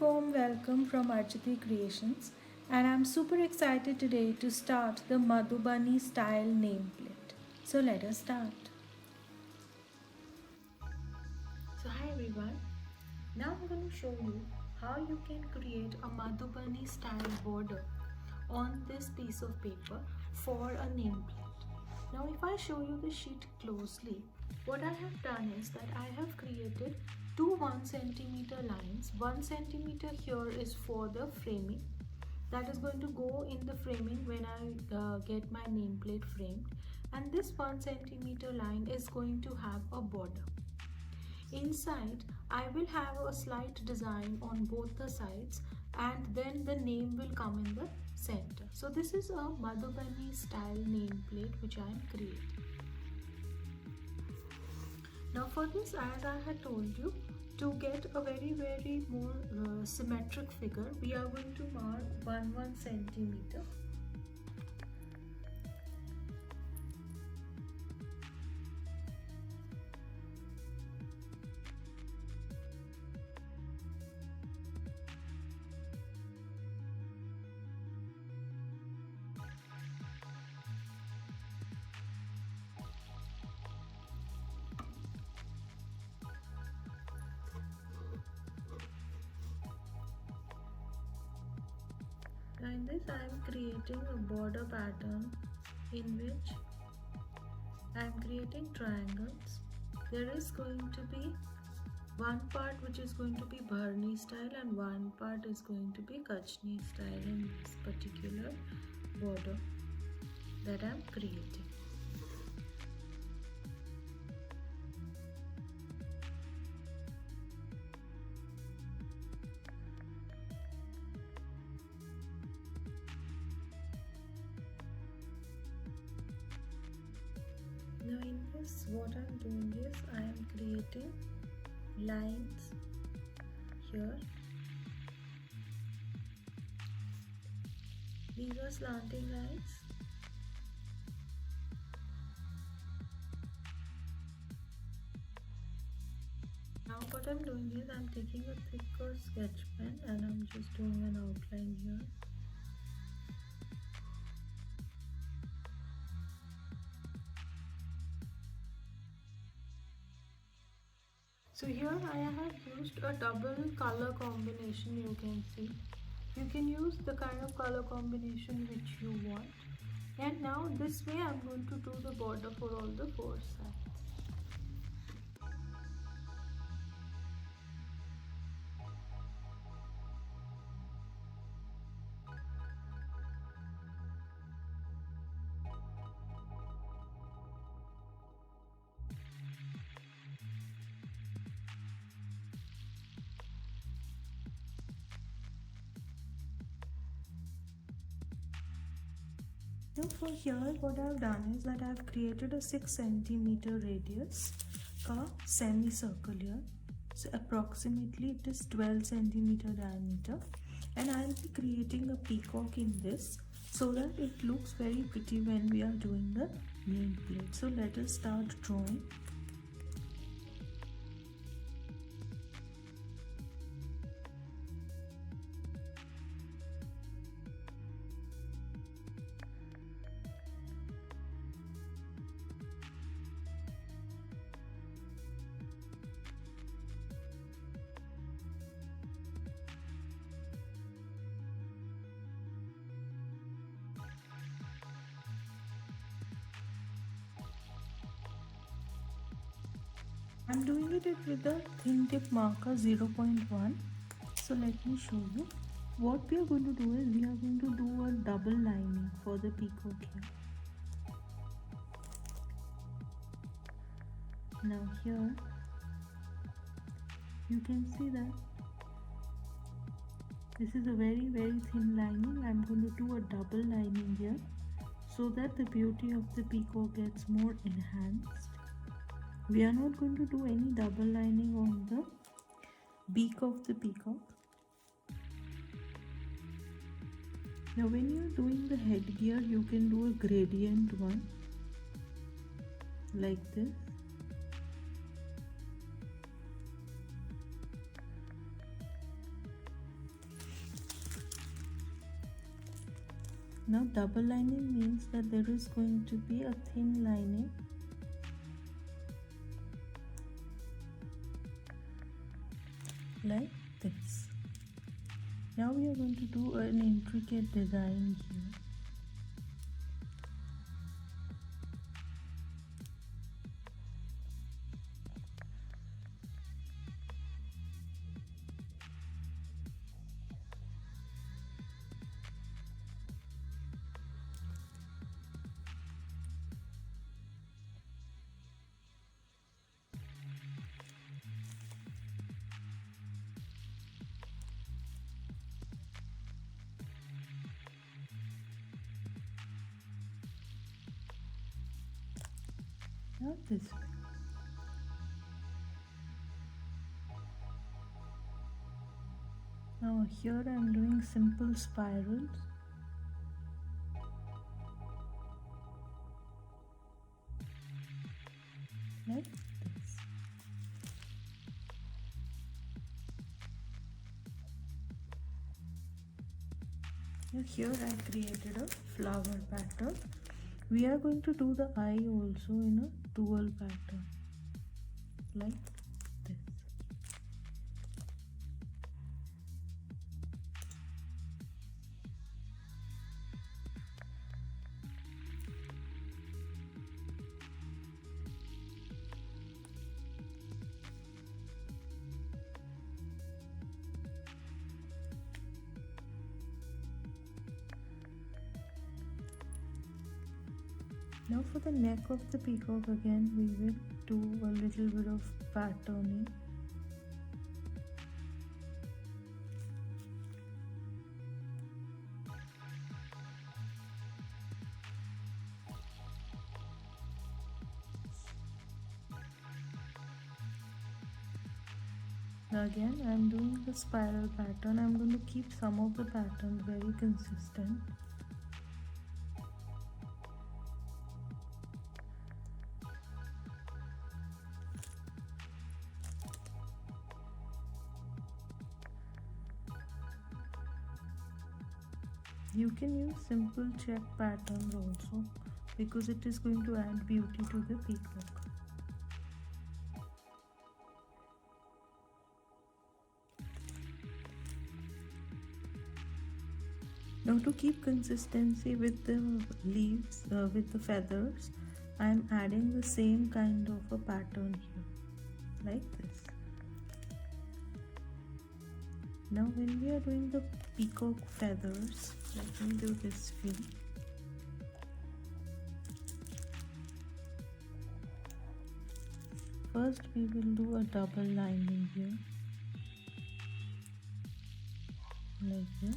Warm welcome from Arjati Creations, and I'm super excited today to start the Madhubani style nameplate. So let us start. So hi everyone, now I'm going to show you how you can create a Madhubani style border on this piece of paper for a nameplate. Now if I show you the sheet closely, what I have done is that I have created two 1 centimeter lines. 1 centimeter here is for the framing, that is going to go in the framing when I get my nameplate framed, and this 1 centimeter line is going to have a border. Inside I will have a slight design on both the sides, and then the name will come in the center. So this is a Madhubani style nameplate which I am creating. Now for this, as I had told you, to get a very more symmetric figure, we are going to mark 1 centimeter. Now in this I am creating a border pattern in which I am creating triangles. There is going to be one part which is going to be Bharni style and one part is going to be Kachni style in this particular border that I am creating. Now in this, what I am doing is I am creating lines here. These are slanting lines. Now what I am doing is I am taking a thicker sketch pen and I am just doing an outline here. So here I have used a double color combination, you can see. You can use the kind of color combination which you want. And now this way I am going to do the border for all the four sides. Now for here, what I have done is that I have created a 6 centimeter radius semicircle here. So approximately it is 12 centimeter diameter, and I will be creating a peacock in this so that it looks very pretty when we are doing the nameplate. So let us start drawing. I'm doing it with the thin tip marker 0.1. So let me show you. What we are going to do is we are going to do a double lining for the peacock here. Now here you can see that this is a very thin lining. I'm going to do a double lining here so that the beauty of the peacock gets more enhanced. We are not going to do any double lining on the beak of the peacock. Now when you are doing the headgear, you can do a gradient one like this. Now double lining means that there is going to be a thin lining like this. Now we are going to do an intricate design here. Now this way. Now here I am doing simple spirals. Like this. Now here I created a flower pattern. We are going to do the eye also in a dual pattern like this. Now for the neck of the peacock, again we will do a little bit of patterning. Now again I am doing the spiral pattern. I am going to keep some of the patterns very consistent. You can use simple check patterns also because it is going to add beauty to the peacock. Now to keep consistency with the leaves, with the feathers, I am adding the same kind of a pattern here, like this. Now when we are doing the peacock feathers, let me do this few. First we will do a double lining here, like this.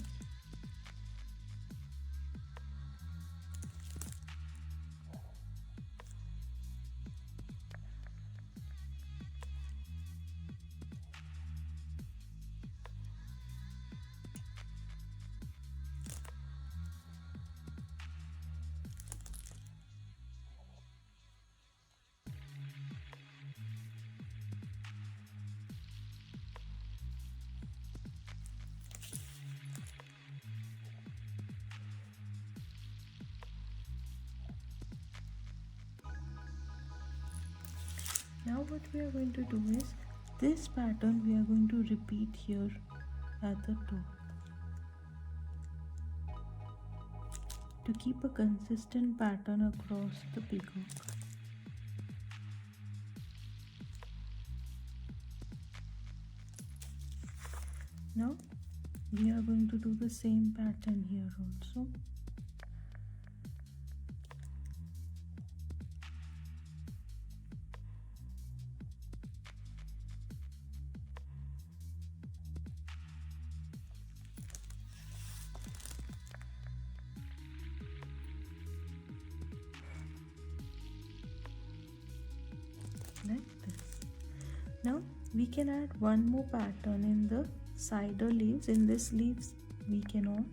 Now what we are going to do is, this pattern we are going to repeat here at the top to keep a consistent pattern across the peacock. Now we are going to do the same pattern here also. Like this. Now we can add one more pattern in the cider leaves. In this leaves we cannot.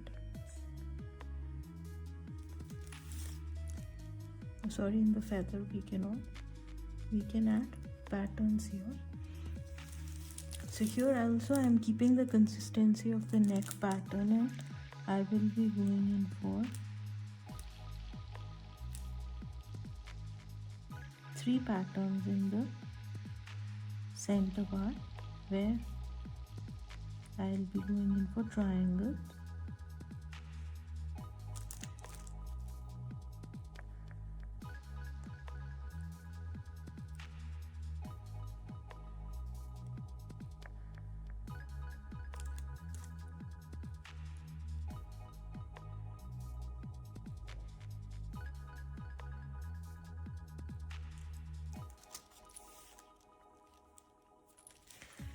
Sorry, in the feather we cannot. We can add patterns here. So here also I am keeping the consistency of the neck pattern, and I will be going in for 3 patterns in the center part where I'll be going in for triangles.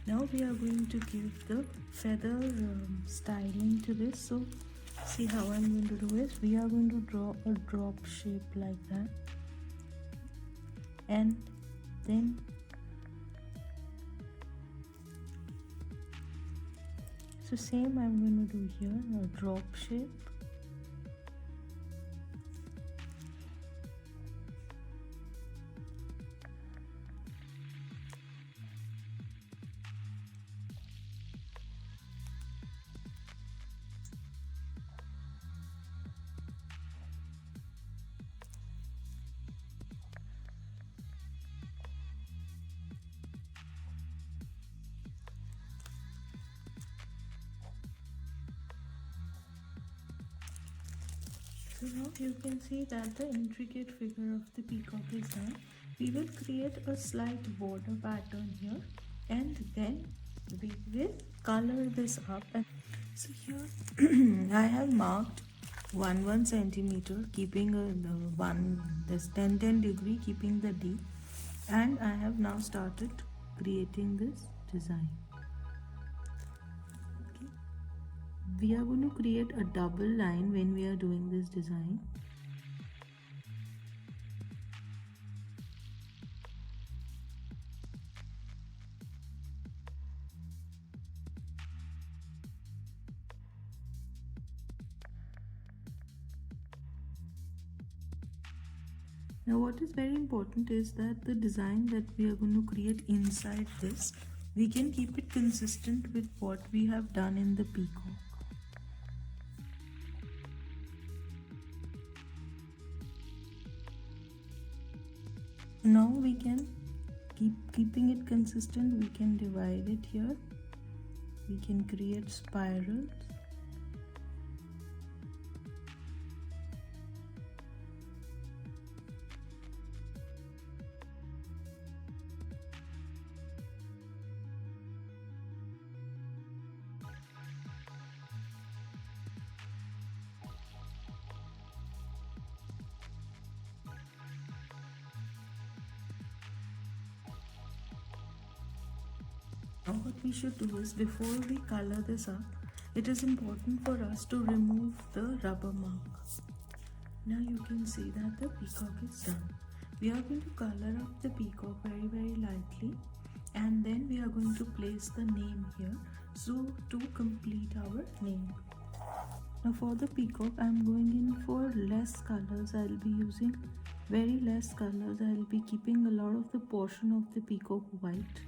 Now we are going to give the feather styling to this. So see how I'm going to do is, we are going to draw a drop shape like that, and then so same I'm going to do here, a drop shape. So now you can see that the intricate figure of the peacock is done. We will create a slight border pattern here, and then we will color this up. And so here I have marked 1 centimeter, keeping this 10 degree, keeping the D, and I have now started creating this design. We are going to create a double line when we are doing this design. Now what is very important is that the design that we are going to create inside this, we can keep it consistent with what we have done in the peacock. Now we can keeping it consistent, we can divide it here, we can create spirals. Now what we should do is, before we color this up, it is important for us to remove the rubber mark. Now you can see that the peacock is done. We are going to color up the peacock very lightly, and then we are going to place the name here, so to complete our name. Now for the peacock I am going in for less colors. I will be using very less colors. I will be keeping a lot of the portion of the peacock white.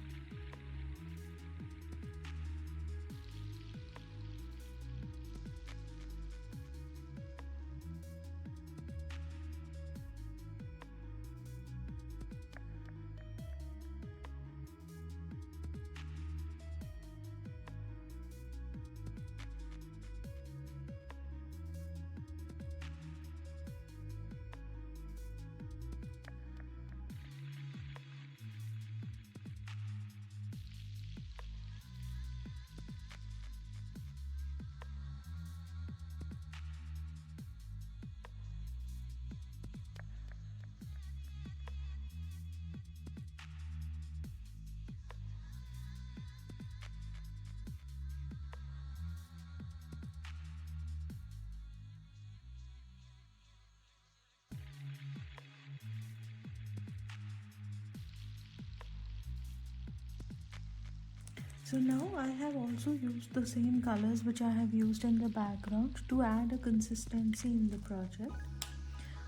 So now I have also used the same colors which I have used in the background to add a consistency in the project.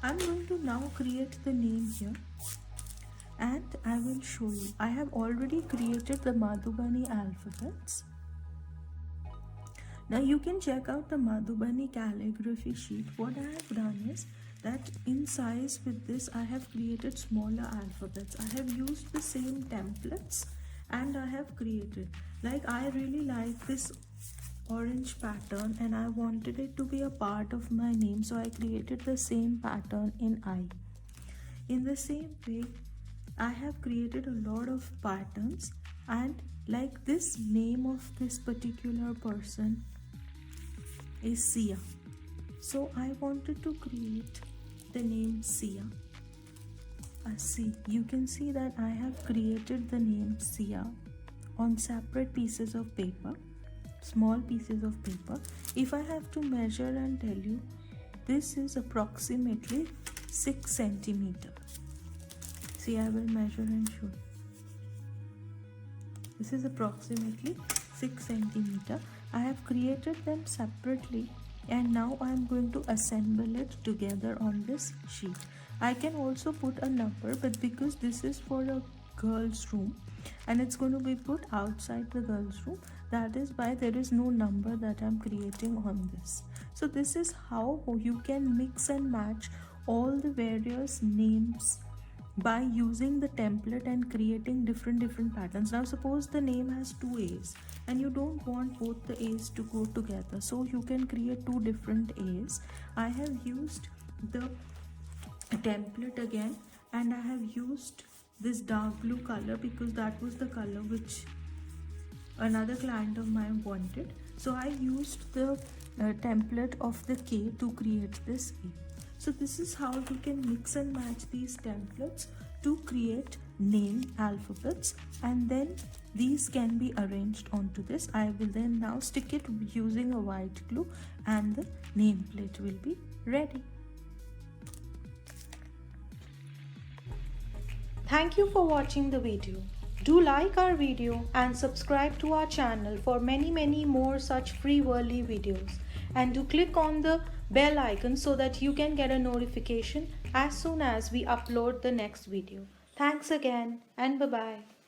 I'm going to now create the name here, and I will show you. I have already created the Madhubani alphabets. Now you can check out the Madhubani calligraphy sheet. What I have done is, that in size with this I have created smaller alphabets. I have used the same templates and I have created, like, I really like this orange pattern and I wanted it to be a part of my name, so I created the same pattern in I. In the same way, I have created a lot of patterns, and like this name of this particular person is Sia, so I wanted to create the name Sia. See, you can see that I have created the name Sia on separate pieces of paper, small pieces of paper. If I have to measure and tell you, this is approximately 6 centimeter. See, I will measure and show you. This is approximately 6 centimeter. I have created them separately and now I am going to assemble it together on this sheet. I can also put a number, but because this is for a girl's room and it's going to be put outside the girl's room, that is why there is no number that I'm creating on this. So this is how you can mix and match all the various names by using the template and creating different patterns. Now suppose the name has 2 A's and you don't want both the A's to go together, so you can create 2 different A's. I have used the template again and I have used this dark blue color because that was the color which another client of mine wanted, so I used the template of the K to create this A. So this is how you can mix and match these templates to create name alphabets, and then these can be arranged onto this. I will then now stick it using a white glue and the nameplate will be ready. Thank you for watching the video. Do like our video and subscribe to our channel for many more such free Whirly videos. And do click on the bell icon so that you can get a notification as soon as we upload the next video. Thanks again and bye-bye.